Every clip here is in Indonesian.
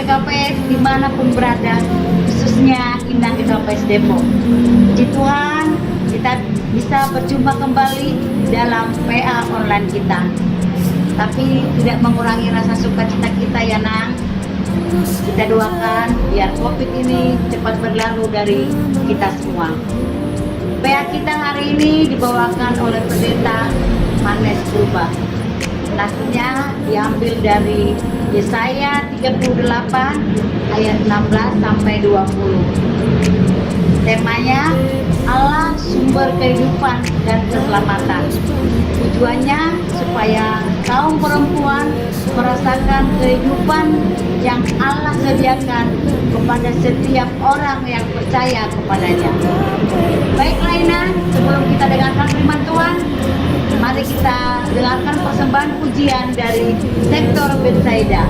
PKPS dimanapun berada, khususnya Indah PKPS Depok. Puji Tuhan, kita bisa berjumpa kembali dalam PA online kita. Tapi tidak mengurangi rasa sukacita kita ya Nang. Kita doakan biar COVID ini cepat berlalu dari kita semua. PA kita hari ini dibawakan oleh Pendeta Manes Purba. Nasnya diambil dari Yesaya 38 ayat 16 sampai 20. Temanya Allah sumber kehidupan dan keselamatan. Tujuannya supaya kaum perempuan merasakan kehidupan yang Allah sediakan kepada setiap orang yang percaya kepadanya. Baiklah Ina, sebelum kita dengarkan firman Tuhan, mari kita dengarkan persembahan pujian dari sektor Betsaida.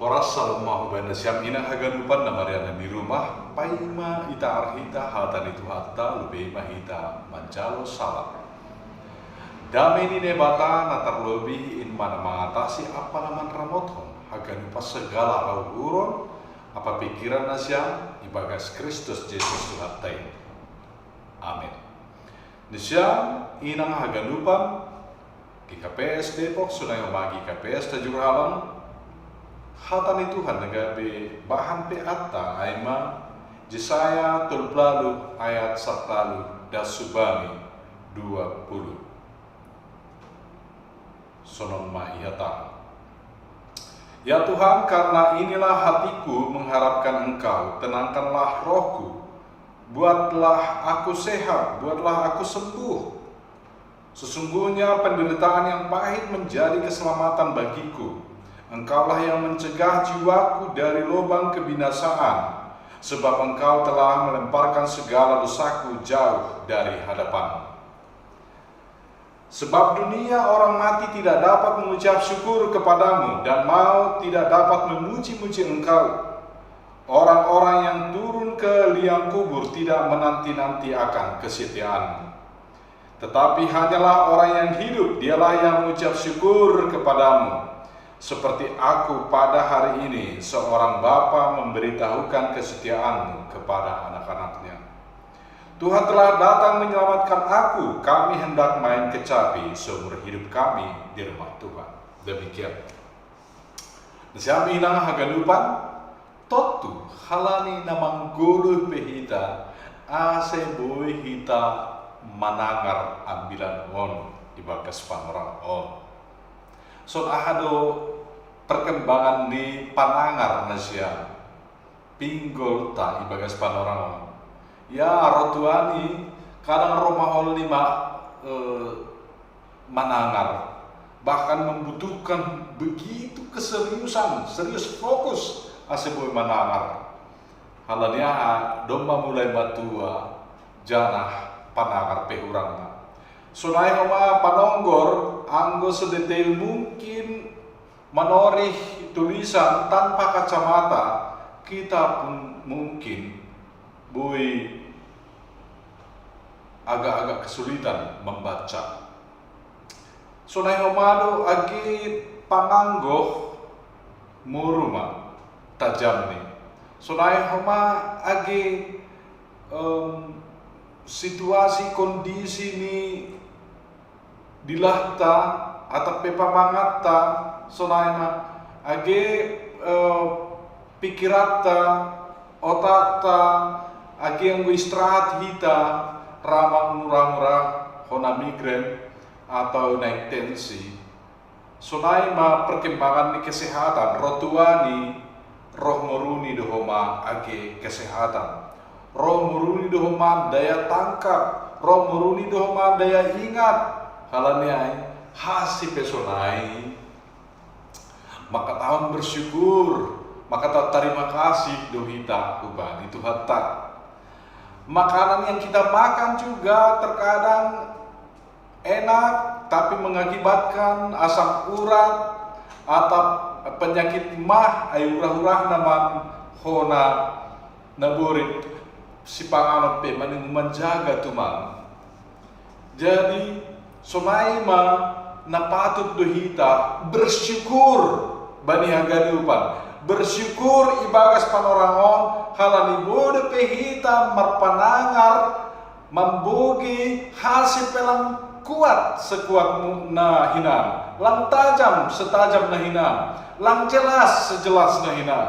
Oras salam mahu benda siam ina haganupan na mariana di rumah paima ita arhita hatan itu hatta lebih mahita mancalo salam. Damai ni nebata na terlebih in mana mengatasi apa naman ramothon haganupas segala auguron apa pikiran na siam ibagas Kristus Yesus Tuhatai. Amin. Di siam inang haganupan di KPS Depok sunai magi KPS Tajur Alam hatan Tuhan negabe bahan pe atta aima Yesaya 30 ayat 1 dasubani 20 sonon ma ihata. Ya Tuhan, karena inilah hatiku mengharapkan Engkau, tenangkanlah rohku, buatlah aku sehat, buatlah aku sembuh. Sesungguhnya penderitaan yang pahit menjadi keselamatan bagiku. Engkaulah yang mencegah jiwaku dari lubang kebinasaan, sebab Engkau telah melemparkan segala dosaku jauh dari hadapan. Sebab dunia orang mati tidak dapat mengucap syukur kepadamu, dan maut tidak dapat memuji-muji Engkau. Orang-orang yang turun ke liang kubur tidak menanti-nanti akan kesetiaanmu. Tetapi hanyalah orang yang hidup, dialah yang mengucap syukur kepadamu. Seperti aku pada hari ini, seorang bapa memberitahukan kesetiaanmu kepada anak-anaknya. Tuhan telah datang menyelamatkan aku, kami hendak main kecapi seumur hidup kami di rumah Tuhan. Demikian. Siami inang haganupan, totu halani namang gulu pehita, ase boy hita manangar ambilan on, ibagas panorang on. So ahado perkembangan di panangar nasya pinggol ta ibagas panorama ya rotuani kadang romahol lima manangar bahkan membutuhkan begitu keseriusan, serius fokus aseboy manangar halanya domba mulai batua janah panangar pehurangna. Sunai homa panonggor anggo sedetail mungkin menorih tulisan tanpa kacamata, kita pun mungkin boy agak-agak kesulitan membaca. Sunai homado agi panganggo muruma tajam nih. Sunai homa agi situasi kondisi ni dilahta atau pepamangata sonaima age pikirata otakta age yang istirahat hita ramah murah-murah hona migren atau naik tensi sonaima perkembangan ni kesehatan rotuani roh moruni dohoma age kesehatan roh muruni dohoma daya tangkap, roh muruni dohoma daya ingat, halanya hasi pesonai. Maka tahun bersyukur, maka tak terima kasih dohita uban itu hatta. Makanan yang kita makan juga terkadang enak, tapi mengakibatkan asam urat atau penyakit mah, ayurah-urah naman hona naburit. Si panganot pe maning menjaga tumang. Jadi sonaima napatut dohita bersyukur bani haganupan. Bersyukur ibagas panorangon halani bode pehita marpanangar membogi hasil pelang kuat sekuat na hinam, lang tajam setajam na hinam, lang jelas sejelas na hinam.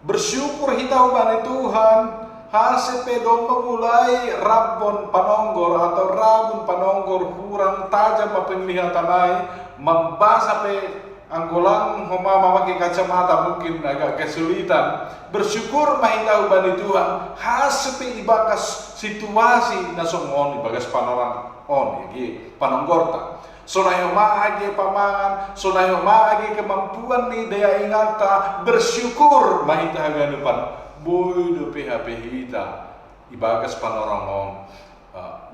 Bersyukur hitau bani Tuhan hasil pedom memulai rabon panonggor atau rabun panonggor kurang tajam penglihatanai membasa pe anggolang homa memakai kacamata mungkin agak kesulitan. Bersyukur mahita bani Tuhan hasil pe ibakas situasi nasongon ibagas panorang on iki panonggorta sonai homa age pamangan sonai homa age kemampuan ni daya ingata bersyukur mahita haganupan boy do PHP hita ibagas panorangon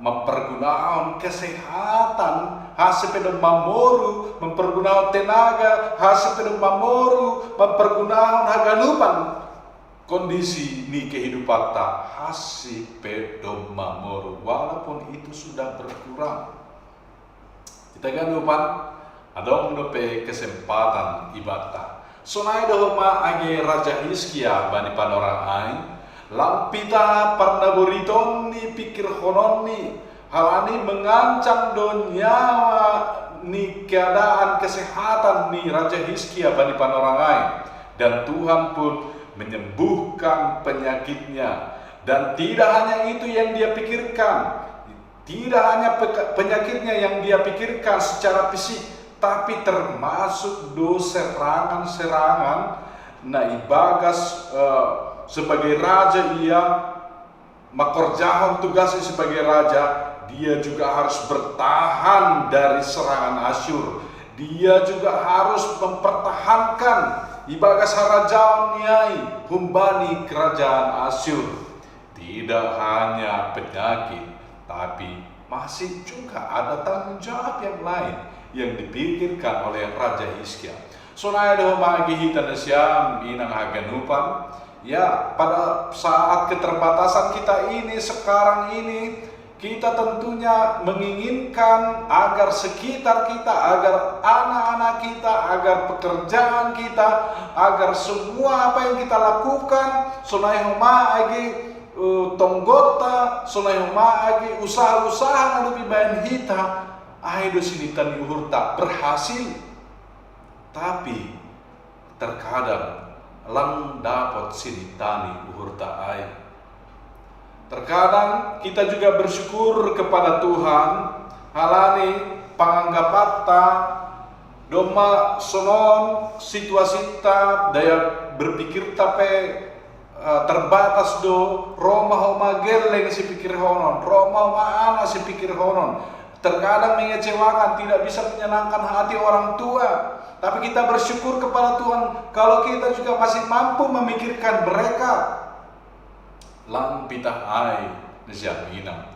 mempergunakan kesehatan hasepedo mamoru mempergunakan tenaga, hasepedo mamoru mempergunakan haganupan kondisi ni kehidupan ta hasepedo mamoru, walaupun itu sudah berkurang. Kita ganupan adong dope kesempatan ibata. Sonai dohoma age Raja Hizkia bani panorang ai, lampita parna boriton ni pikir honon ni, halani mengancam do nyawa ni keadaan kesehatan ni Raja Hizkia bani panorang ai, dan Tuhan pun menyembuhkan penyakitnya. Dan tidak hanya itu yang dia pikirkan, tidak hanya penyakitnya yang dia pikirkan secara fisik, tapi termasuk do serangan-serangan. Nah, Ibagas sebagai raja, ia makorjahon tugasnya sebagai raja, dia juga harus bertahan dari serangan Asyur. Dia juga harus mempertahankan Ibagas harajaon niai humbani kerajaan Asyur. Tidak hanya penyakit, tapi masih juga ada tanggung jawab yang lain yang dipikirkan oleh Raja Hizkia. Sonai doh magi hitan siam inang haganupan. Ya, pada saat keterbatasan kita ini sekarang ini, kita tentunya menginginkan agar sekitar kita, agar anak-anak kita, agar pekerjaan kita, agar semua apa yang kita lakukan, sonai homa agi tonggota, sonai homa agi usaha-usaha anu pibayan hita, do sini tani uhur tak berhasil. Tapi terkadang lang dapat sini tani uhur tak ai. Terkadang kita juga bersyukur kepada Tuhan, halani panganggapata doma sonon situasi ta daya berpikir tape terbatas do Roma homa geleng si pikir honon, Roma homa anak si pikir honon. Terkadang mengecewakan, tidak bisa menyenangkan hati orang tua. Tapi kita bersyukur kepada Tuhan kalau kita juga masih mampu memikirkan mereka. Lang pitah ai nasia minang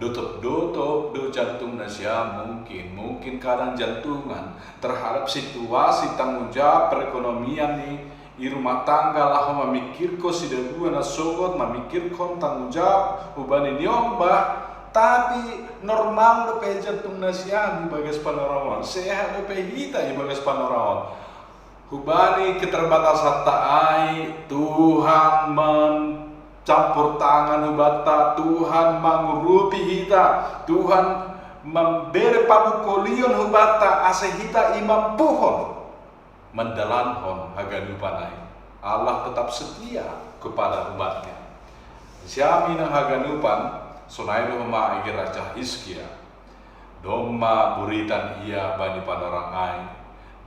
dotop do jantung nasia mungkin kadang jantungan terhadap situasi tanggung jawab perekonomian nih di rumah tangga lah memikirko sidagua nasogot memikirkan tanggung jawab ubani nyombah, tapi normal do pe jantung nasia di bagas panorawan sehat do pe hita di bagas panorawan hubani keterbatasan taai Tuhan campur tangan hubata, Tuhan mengurupi hita, Tuhan memberi pamukolion hubata ase hita imam puhon mendalanhon haganupanai. Allah tetap setia kepada umatnya. Siami nang haganupan sonai doma igi Raja Hizkia doma buritan ia bani panorangai,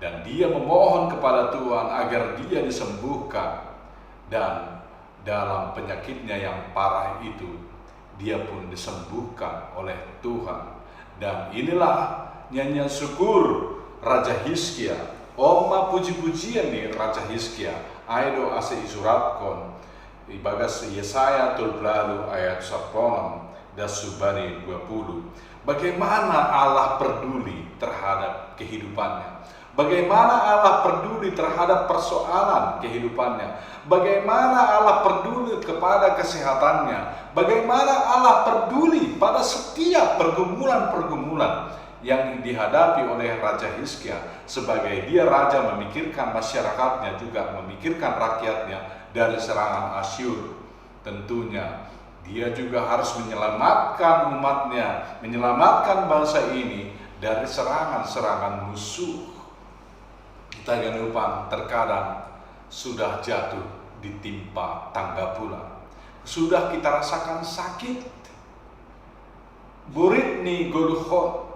dan dia memohon kepada Tuhan agar dia disembuhkan, dan dalam penyakitnya yang parah itu dia pun disembuhkan oleh Tuhan. Dan inilah nyanyian syukur Raja Hizkia, oma puji-pujian nih Raja Hizkia aido ase isuratkon ibagas Yesaya 12 ayat 10 dan subari 20. Bagaimana Allah peduli terhadap kehidupannya, bagaimana Allah peduli terhadap persoalan kehidupannya, bagaimana Allah peduli kepada kesehatannya, bagaimana Allah peduli pada setiap pergumulan-pergumulan yang dihadapi oleh Raja Hizkia. Sebagai dia raja memikirkan masyarakatnya, juga memikirkan rakyatnya dari serangan Asyur. Tentunya dia juga harus menyelamatkan umatnya, menyelamatkan bangsa ini dari serangan-serangan musuh. Kita ganupan terkadang sudah jatuh ditimpa tangga pula, sudah kita rasakan sakit, burit ni goluhon,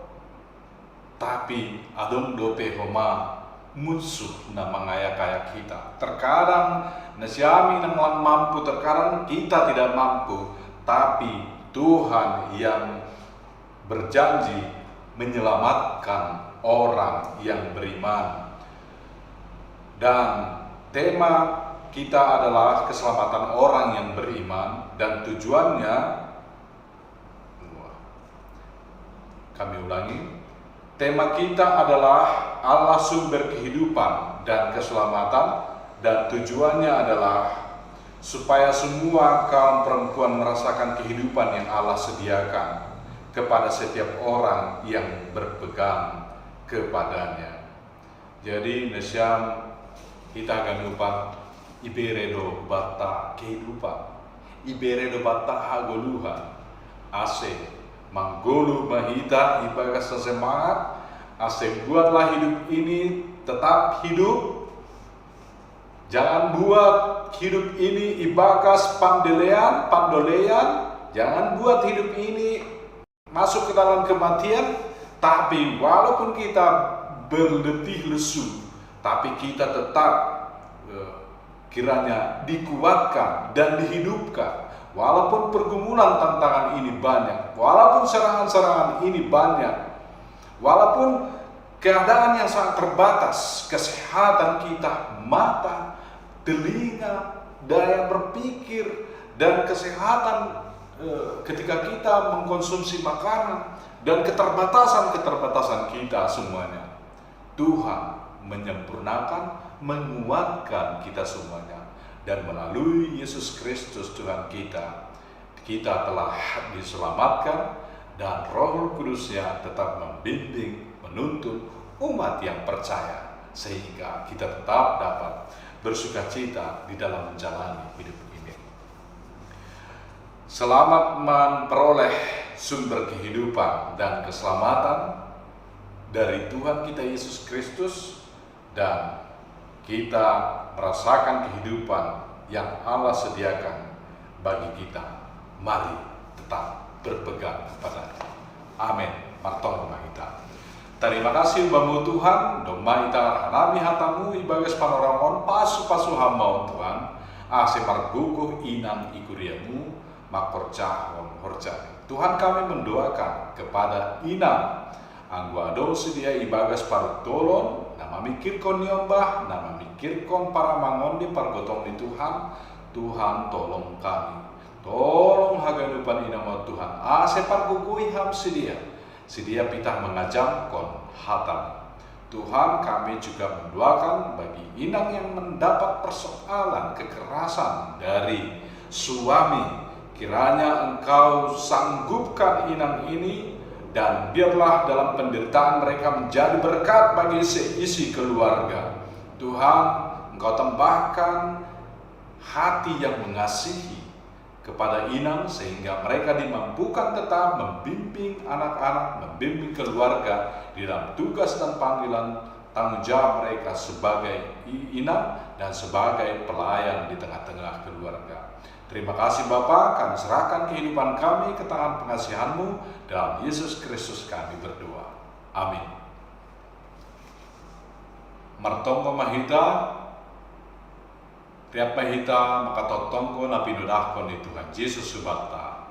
tapi adong dope homa musuh na mengaya-kaya kita. Terkadang nasiami nang lang mampu, terkadang kita tidak mampu, tapi Tuhan yang berjanji menyelamatkan orang yang beriman. Dan tema kita adalah keselamatan orang yang beriman, dan tujuannya, kami ulangi, tema kita adalah Allah sumber kehidupan dan keselamatan, dan tujuannya adalah supaya semua kaum perempuan merasakan kehidupan yang Allah sediakan kepada setiap orang yang berpegang kepadanya. Jadi nesiam kita akan lupa iberedo bata kehidupan, iberedo bata hagoluhan, ase manggolu mahita ibagas semangat, ase buatlah hidup ini tetap hidup. Jangan buat hidup ini ibagas pandolean. Jangan buat hidup ini masuk ke dalam kematian. Tapi walaupun kita berletih lesu, tapi kita tetap kiranya dikuatkan dan dihidupkan. Walaupun pergumulan tantangan ini banyak, walaupun serangan-serangan ini banyak, walaupun keadaan yang sangat terbatas, kesehatan kita, mata, telinga, daya berpikir, dan kesehatan ketika kita mengkonsumsi makanan, dan keterbatasan kita semuanya, Tuhan menyempurnakan, menguatkan kita semuanya. Dan melalui Yesus Kristus Tuhan kita telah diselamatkan, dan Roh Kudusnya tetap membimbing, menuntun umat yang percaya, sehingga kita tetap dapat bersukacita di dalam menjalani hidup ini. Selamat memperoleh sumber kehidupan dan keselamatan dari Tuhan kita Yesus Kristus, dan kita merasakan kehidupan yang Allah sediakan bagi kita. Mari tetap berpegang kepada-Nya. Amin. Martong mahita. Terima kasih bamu Tuhan, doma ita hanami hatamu ibagas panoramon pasu hambau Tuhan, ase margukuh inang ikuriamu makorcahon horjani. Tuhan, kami mendoakan kepada inang angguado sedia ibagas parutolon, nama mikirkon nyombah, nama mikirkon para mangondi pargotong di Tuhan. Tuhan tolong kami, tolong haganupan inamo Tuhan, ase pargukui ham sedia pitah mengajamkon hatam. Tuhan, kami juga mendoakan bagi inang yang mendapat persoalan kekerasan dari suami. Kiranya Engkau sanggupkan inang ini, dan biarlah dalam penderitaan mereka menjadi berkat bagi seisi keluarga. Tuhan, Engkau tambahkan hati yang mengasihi kepada inang, sehingga mereka dimampukan tetap membimbing anak-anak, membimbing keluarga di dalam tugas dan panggilan tanggung jawab mereka sebagai inang dan sebagai pelayan di tengah-tengah keluarga. Terima kasih Bapa, kami serahkan kehidupan kami ke tangan pengasihan-Mu. Dalam Yesus Kristus kami berdoa. Amin. Martongko mahita, tiap mahita maka totongko na pinudahkon ni Tuhan Yesus subakta.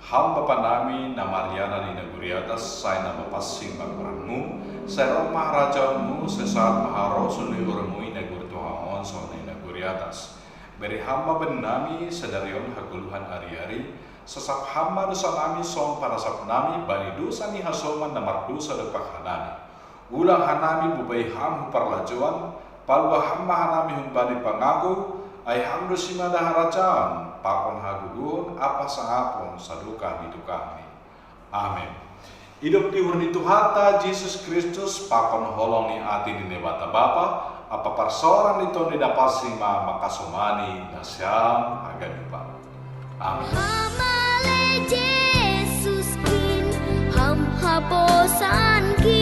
Hamba panami na Mariana ni Naguriatas, say na mapasing magkuranmu, say romah rajaanmu, sesaat maharosun ni urmui nagurtuhamon sa ni Naguriatas. Beri hamba benami sedarion haguluhan hari-hari, sesap hamba dosa nami som parasap nami, bani dosa ni hasoman namar dosa depak hanami. Ulang hanami bubai ham parlajuan, palwa hamba hanami humbani pangagu, ay hamdo simada harajaan, pakon hagugun, apa sangapon saduka didukani. Amin. Hidup di hurni Tuhata Yesus Kristus, pakon holong ni ati di nebata Bapa, apa persoalan itu didapasima makasumani nasyam agadupa. Amin. Hamale Jesus kin ham haposan kin